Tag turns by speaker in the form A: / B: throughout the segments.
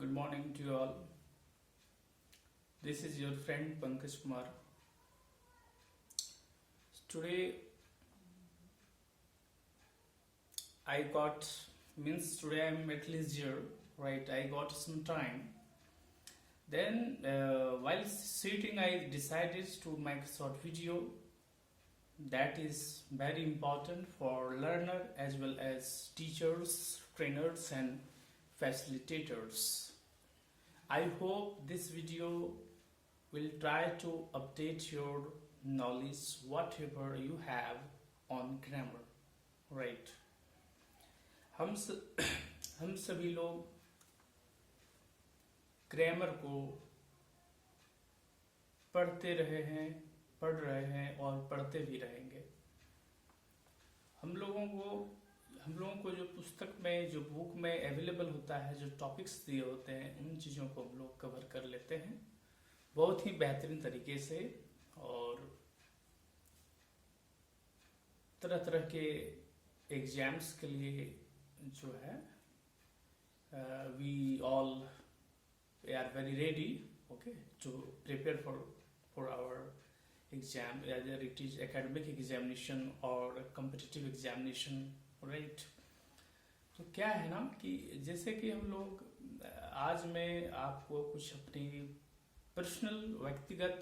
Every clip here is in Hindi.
A: Good morning to you all. This is your friend Pankaj Kumar. Today today I'm at leisure, right? I got some time. Then while sitting, I decided to make a short video that is very important for learner as well as teachers, trainers and facilitators. I hope this video will try to update your knowledge whatever you have on grammar, right? हम स, हम सभी लोग ग्रामर को पढ़ रहे हैं और पढ़ते भी रहेंगे। हम लोगों को जो पुस्तक में, जो बुक में अवेलेबल होता है, जो टॉपिक्स दिए होते हैं, उन चीज़ों को हम लोग कवर कर लेते हैं बहुत ही बेहतरीन तरीके से। और तरह तरह के एग्जाम्स के लिए जो है we all are very ready to prepare for our exam, either it is academic examination or competitive examination, right? तो क्या है ना कि जैसे कि हम लोग आज मैं आपको कुछ अपनी पर्सनल व्यक्तिगत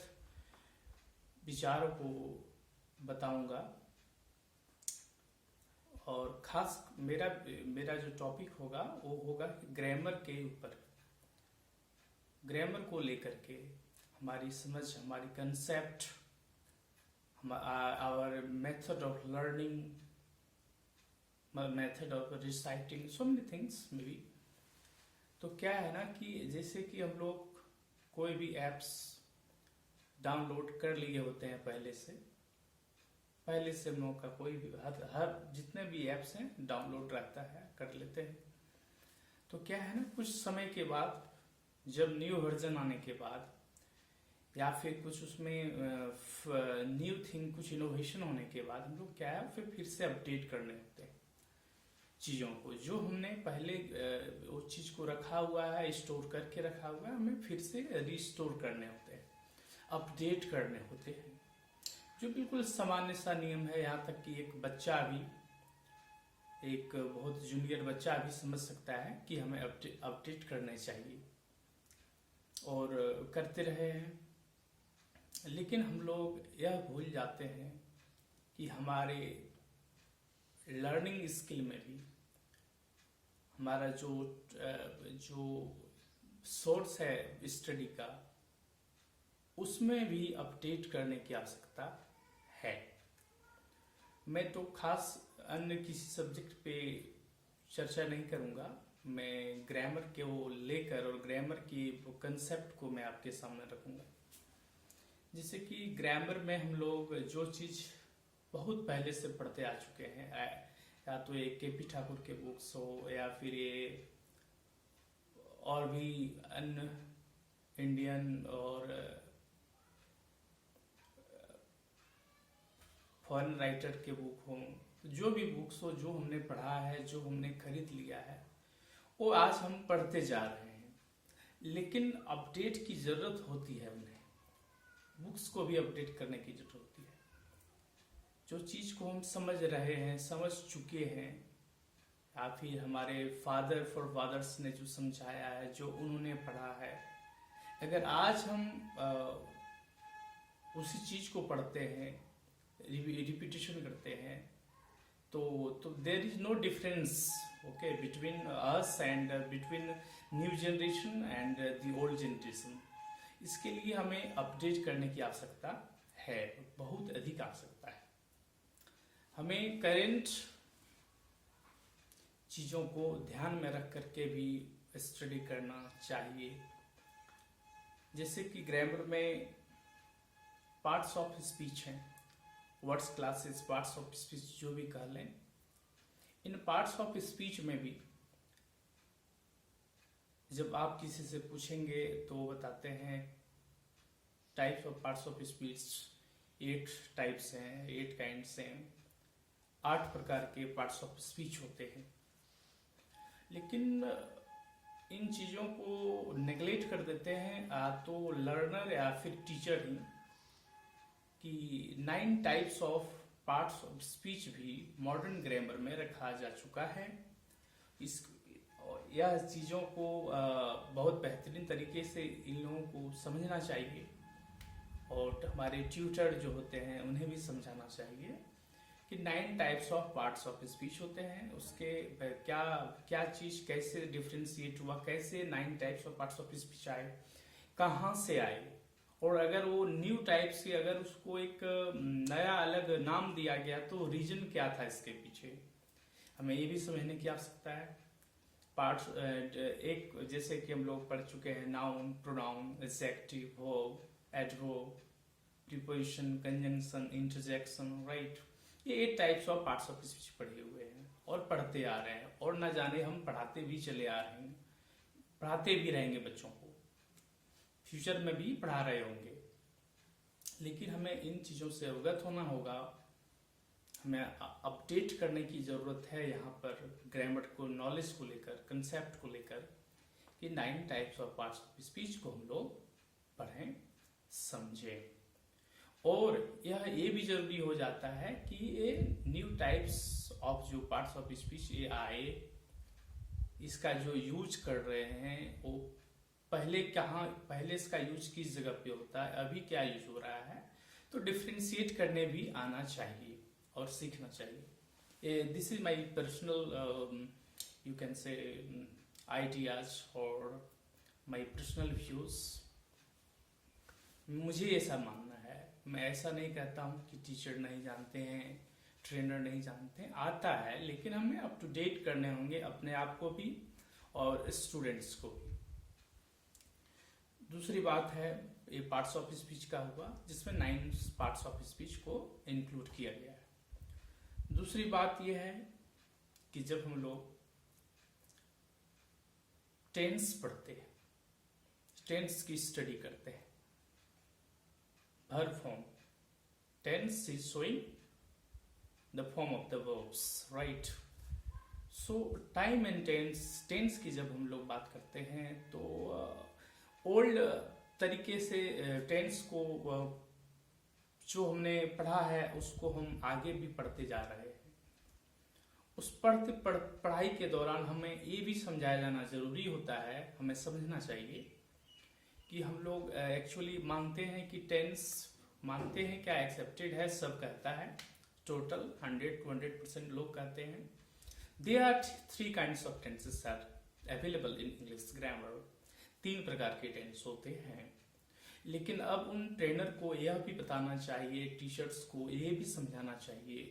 A: विचारों को बताऊंगा और खास मेरा जो टॉपिक होगा वो होगा ग्रामर के ऊपर। ग्रामर को लेकर के हमारी समझ, हमारी concept, our method of learning, method of reciting, so many things maybe। तो क्या है ना कि जैसे कि हम लोग कोई भी एप्स डाउनलोड कर लिए होते हैं पहले से हम लोग का कोई भी हर जितने भी एप्स हैं डाउनलोड रहता है, कर लेते हैं। तो क्या है ना, कुछ समय के बाद जब न्यू वर्जन आने के बाद या फिर कुछ उसमें न्यू थिंग, कुछ इनोवेशन होने के बाद हम लोग क्या है फिर से अपडेट करने होते हैं चीज़ों को। जो हमने पहले वो चीज़ को रखा हुआ है, स्टोर करके रखा हुआ है, हमें फिर से रिस्टोर करने होते हैं, अपडेट करने होते हैं। जो बिल्कुल सामान्य सा नियम है, यहाँ तक कि एक बच्चा भी, एक बहुत जूनियर बच्चा भी समझ सकता है कि हमें अपडेट करने चाहिए और करते रहे हैं। लेकिन हम लोग यह भूल जाते हैं कि हमारे लर्निंग स्किल में भी हमारा जो सोर्स है स्टडी का, उसमें भी अपडेट करने की आवश्यकता है। मैं तो खास अन्य किसी सब्जेक्ट पे चर्चा नहीं करूँगा, मैं ग्रामर के वो लेकर और ग्रामर की वो कंसेप्ट को मैं आपके सामने रखूँगा। जैसे कि ग्रामर में हम लोग जो चीज़ बहुत पहले से पढ़ते आ चुके हैं, या तो ये के.पी. ठाकुर के बुक्स हो या फिर ये और भी अन्य इंडियन और फॉरेन राइटर के बुक हों, जो भी बुक्स हो, जो हमने पढ़ा है, जो हमने खरीद लिया है, वो आज हम पढ़ते जा रहे हैं। लेकिन अपडेट की ज़रूरत होती है, उन्हें बुक्स को भी अपडेट करने की ज़रूरत होती है। जो चीज़ को हम समझ रहे हैं, समझ चुके हैं, या फिर हमारे फादर्स ने जो समझाया है, जो उन्होंने पढ़ा है, अगर आज हम उसी चीज़ को पढ़ते हैं, रिपीटेशन करते हैं, तो there is no difference between us and between new generation and the old generation. इसके लिए हमें अपडेट करने की आवश्यकता है, बहुत अधिक आवश्यकता है। हमें करेंट चीज़ों को ध्यान में रख करके भी स्टडी करना चाहिए। जैसे कि ग्रामर में पार्ट्स ऑफ स्पीच हैं, words classes, parts of speech जो भी कह लें। इन पार्ट्स ऑफ स्पीच में भी जब आप किसी से पूछेंगे तो वो बताते हैं types of parts of speech 8 types हैं, 8 काइंड्स हैं, 8 प्रकार के पार्ट्स ऑफ स्पीच होते हैं। लेकिन इन चीज़ों को नेगलेक्ट कर देते हैं तो लर्नर या फिर टीचर ही, कि 9 types of parts of speech भी मॉडर्न ग्रामर में रखा जा चुका है। इस यह चीज़ों को बहुत बेहतरीन तरीके से इन लोगों को समझना चाहिए, और हमारे ट्यूटर जो होते हैं उन्हें भी समझाना चाहिए कि 9 types of parts of speech होते हैं, उसके क्या क्या चीज़ कैसे डिफ्रेंशिएट हुआ, कैसे 9 types of parts of speech आए, कहाँ से आए, और अगर वो न्यू टाइप्स की अगर उसको एक नया अलग नाम दिया गया तो रीजन क्या था इसके पीछे, हमें ये भी समझने की आवश्यकता है। पार्ट्स एक जैसे कि हम लोग पढ़ चुके हैं, noun, pronoun, adjective, verb, adverb, preposition, conjunction, interjection, right. ये 8 types of parts of speech पढ़े हुए हैं और पढ़ते आ रहे हैं, और न जाने हम पढ़ाते भी चले आ रहे हैं, पढ़ाते भी रहेंगे बच्चों को, फ्यूचर में भी पढ़ा रहे होंगे। लेकिन हमें इन चीज़ों से अवगत होना होगा, हमें अपडेट करने की ज़रूरत है यहाँ पर ग्रामर को, नॉलेज को लेकर, कंसेप्ट को लेकर, कि 9 types of parts of speech को हम लोग पढ़ें, समझें। और यह ये भी जरूरी हो जाता है कि ये न्यू टाइप्स ऑफ जो पार्ट्स ऑफ स्पीच ये आए, इसका जो यूज कर रहे हैं वो पहले इसका यूज किस जगह पे होता है, अभी क्या यूज हो रहा है, तो डिफ्रेंशिएट करने भी आना चाहिए और सीखना चाहिए। This is my personal you can say ideas और माई पर्सनल व्यूज। मुझे ऐसा मानना है, मैं ऐसा नहीं कहता हूँ कि टीचर नहीं जानते हैं, ट्रेनर नहीं जानते हैं, आता है, लेकिन हमें अप टू डेट करने होंगे अपने आप को भी और स्टूडेंट्स को भी। दूसरी बात है, ये पार्ट्स ऑफ स्पीच का हुआ जिसमें 9 पार्ट्स ऑफ स्पीच को इंक्लूड किया गया है। दूसरी बात यह है कि जब हम लोग टेंस पढ़ते हैं, टेंस की स्टडी करते हैं, verb form, tense is showing the form of the verbs, right? So time and tense की जब हम लोग बात करते हैं तो ओल्ड तरीके से टेंस को जो हमने पढ़ा है उसको हम आगे भी पढ़ते जा रहे हैं। उस पढ़ाई के दौरान हमें ये भी समझाया जाना जरूरी होता है, हमें समझना चाहिए कि हम लोग एक्चुअली मानते हैं कि टेंस मानते हैं क्या एक्सेप्टेड है, सब कहता है, टोटल 100-200% लोग कहते हैं। There are 3 kinds of tenses are available in English grammar. 3 प्रकार के टेंस होते हैं, लेकिन अब उन ट्रेनर को यह भी बताना चाहिए, टीचर्स को यह भी समझाना चाहिए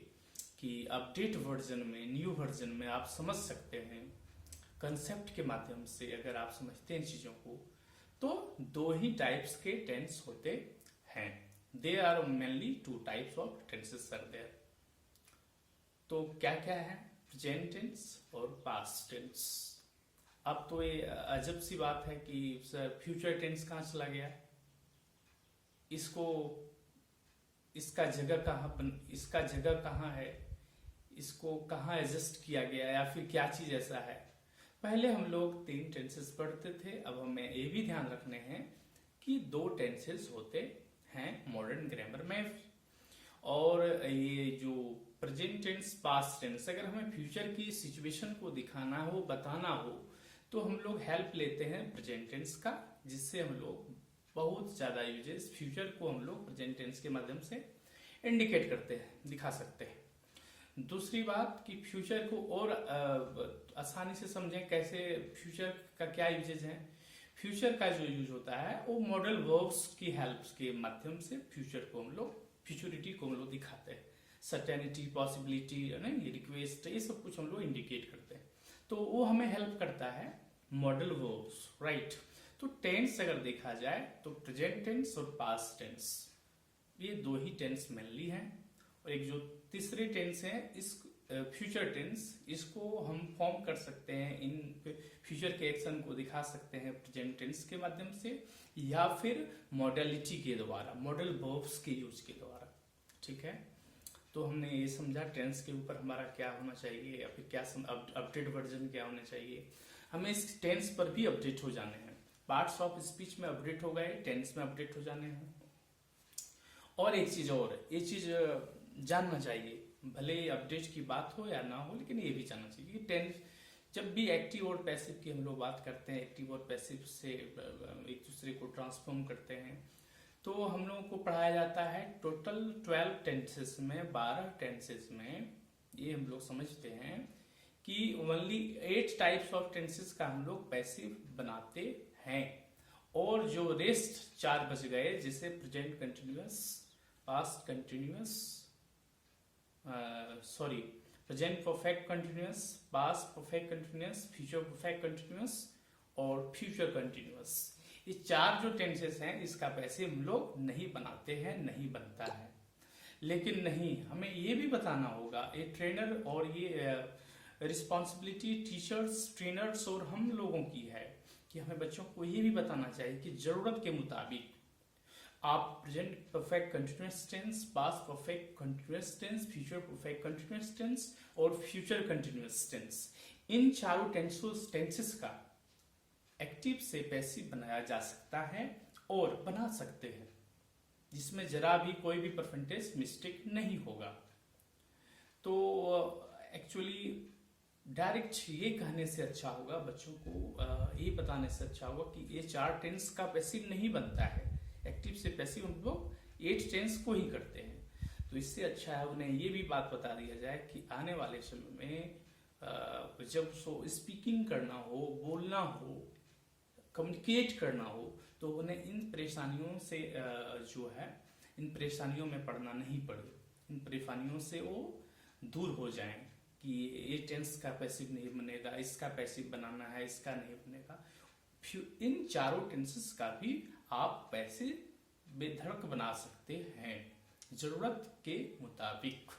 A: कि अपडेट वर्जन में, न्यू वर्जन में आप समझ सकते हैं कंसेप्ट के माध्यम से। अगर आप समझते हैं चीज़ों को तो 2 ही टाइप्स के टेंस होते हैं। They are mainly 2 types of tenses are there. तो क्या क्या है, प्रेजेंट टेंस और पास्ट टेंस। अब तो ये अजब सी बात है कि सर फ्यूचर टेंस कहाँ चला गया, इसका जगह कहाँ है, इसको कहाँ एडजस्ट किया गया, या फिर क्या चीज ऐसा है। पहले हम लोग 3 टेंसेस पढ़ते थे, अब हमें ये भी ध्यान रखने हैं कि 2 टेंसेस होते हैं मॉडर्न ग्रामर में। और ये जो प्रेजेंट टेंस, पास्ट टेंस, अगर हमें फ्यूचर की सिचुएशन को दिखाना हो, बताना हो, तो हम लोग हेल्प लेते हैं प्रेजेंट टेंस का, जिससे हम लोग बहुत ज्यादा यूजेस फ्यूचर को हम लोग प्रेजेंट टेंस के माध्यम से इंडिकेट करते हैं, दिखा सकते हैं। दूसरी बात कि फ्यूचर को और आसानी से समझें, कैसे फ्यूचर का क्या यूजेज है। फ्यूचर का जो यूज होता है वो मॉडल वर्ब्स की हेल्प के माध्यम से फ्यूचर को हम लोग, फ्यूचरिटी को हम लोग दिखाते हैं। सर्टेनिटी, पॉसिबिलिटी, रिक्वेस्ट, ये सब कुछ हम लोग इंडिकेट करते हैं, तो वो हमें हेल्प करता है मॉडल वर्ब्स, राइट। तो टेंस अगर देखा जाए तो प्रेजेंट टेंस और पास्ट टेंस, ये 2 ही टेंस मेनली हैं। और एक जो तीसरी टेंस है, इस फ्यूचर टेंस, इसको हम फॉर्म कर सकते हैं, इन फ्यूचर के एक्शन को दिखा सकते हैं प्रेजेंट टेंस के माध्यम से, या फिर मॉडलिटी के द्वारा, मॉडल वर्ब्स के यूज के द्वारा, ठीक है। तो हमने ये समझा टेंस के ऊपर हमारा क्या होना चाहिए, या फिर क्या अपडेट वर्जन क्या होना चाहिए। हमें इस टेंस पर भी अपडेट हो जाने हैं। पार्ट्स ऑफ स्पीच में अपडेट हो गए, टेंस में अपडेट हो जाने हैं। और एक चीज और, ये चीज जानना चाहिए, भले अपडेट की बात हो या ना हो, लेकिन ये भी जानना चाहिए कि टेंस जब भी एक्टिव और पैसिव की हम लोग बात करते हैं, एक्टिव और पैसिव से एक दूसरे को ट्रांसफॉर्म करते हैं, तो हम लोगों को पढ़ाया जाता है टोटल 12 टेंसेस में, 12 टेंसेस में ये हम लोग समझते हैं कि ओनली 8 टाइप्स ऑफ टेंसेस का हम लोग पैसिव बनाते हैं, और जो रेस्ट 4 बच गए, जैसे present continuous, past continuous, present perfect continuous, past perfect continuous, future perfect continuous और फ्यूचर कंटिन्यूअस, ये 4 जो टेंसेस हैं इसका पैसिव हम लोग नहीं बनाते हैं, नहीं बनता है। लेकिन नहीं, हमें ये भी बताना होगा, ये ट्रेनर और ये रिस्पॉन्सिबिलिटी टीचर्स, ट्रेनर्स और हम लोगों की है कि हमें बच्चों को ये भी बताना चाहिए कि जरूरत के मुताबिक आप present perfect continuous tense, past perfect continuous tense, future perfect continuous tense और फ्यूचर कंटिन्यूअस टेंस, इन चारों टेंसेस का एक्टिव से पैसिव बनाया जा सकता है और बना सकते हैं, जिसमें जरा भी कोई भी परसेंटेज मिस्टेक नहीं होगा। तो एक्चुअली डायरेक्ट ये कहने से अच्छा होगा, बच्चों को ये बताने से अच्छा होगा कि ये 4 टेंस का पैसिव नहीं बनता है, एक्टिव से पैसिव हम लोग 8 टेंस को ही करते हैं। तो इससे अच्छा है उन्हें ये भी बात बता दिया जाए कि आने वाले समय में जब स्पीकिंग करना हो, बोलना हो, कम्युनिकेट करना हो, तो उन्हें इन परेशानियों से जो है, इन परेशानियों में पड़ना नहीं पड़े, इन परेशानियों से वो दूर हो जाएं कि ये टेंस का पैसिव नहीं बनेगा, इसका पैसिव बनाना है, इसका नहीं बनेगा। इन चारों टेंसेस का भी आप पैसिव बेधड़क बना सकते हैं जरूरत के मुताबिक।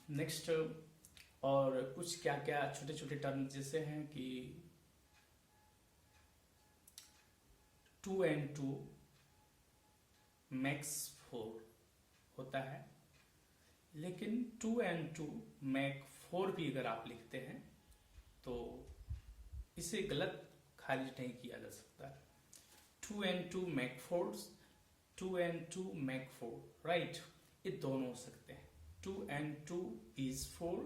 A: नेक्स्ट, और कुछ क्या क्या छोटे छोटे टर्म जैसे हैं कि 2 and 2 makes 4 होता है, लेकिन 2 and 2 make 4 भी अगर आप लिखते हैं तो इसे गलत खारिज नहीं किया जा सकता। 2 and 2 make 4, 2 and 2 make 4, right, ये दोनों हो सकते हैं। 2 and 2 is 4,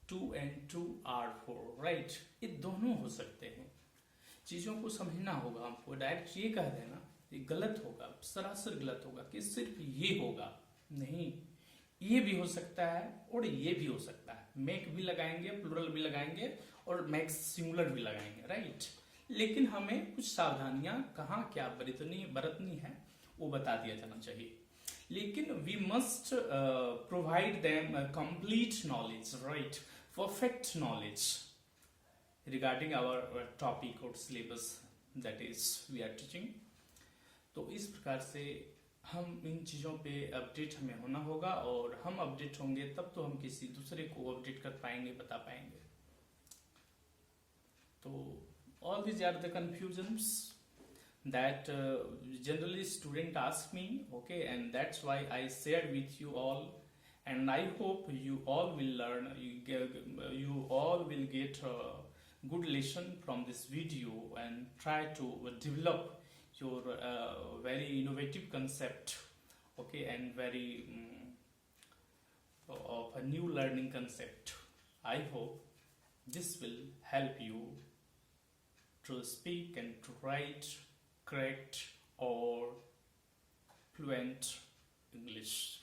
A: 2 and 2 are 4, right, ये दोनों हो सकते हैं। चीजों को समझना होगा हमको, डायरेक्ट ये कह देना ये गलत होगा, सरासर गलत होगा कि सिर्फ ये होगा, नहीं, ये भी हो सकता है और ये भी हो सकता है। मेक भी लगाएंगे, प्लूरल भी लगाएंगे और मैक्स सिंगुलर भी लगाएंगे, राइट। लेकिन हमें कुछ सावधानियां कहाँ क्या बरतनी है वो बता दिया जाना चाहिए। लेकिन we must provide them complete knowledge, right, perfect knowledge regarding our topic or syllabus that is we are teaching। तो इस प्रकार से हम इन चीज़ों पे अपडेट हमें होना होगा, और हम अपडेट होंगे तब तो हम किसी दूसरे को अपडेट कर पाएंगे, बता पाएंगे। तो all these are the confusions that generally student ask me, okay, and that's why I shared with you all, and I hope you all will learn, you all will get good lesson from this video and try to develop your very innovative concept, okay, and very of a new learning concept. I hope this will help you to speak and to write correct or fluent English.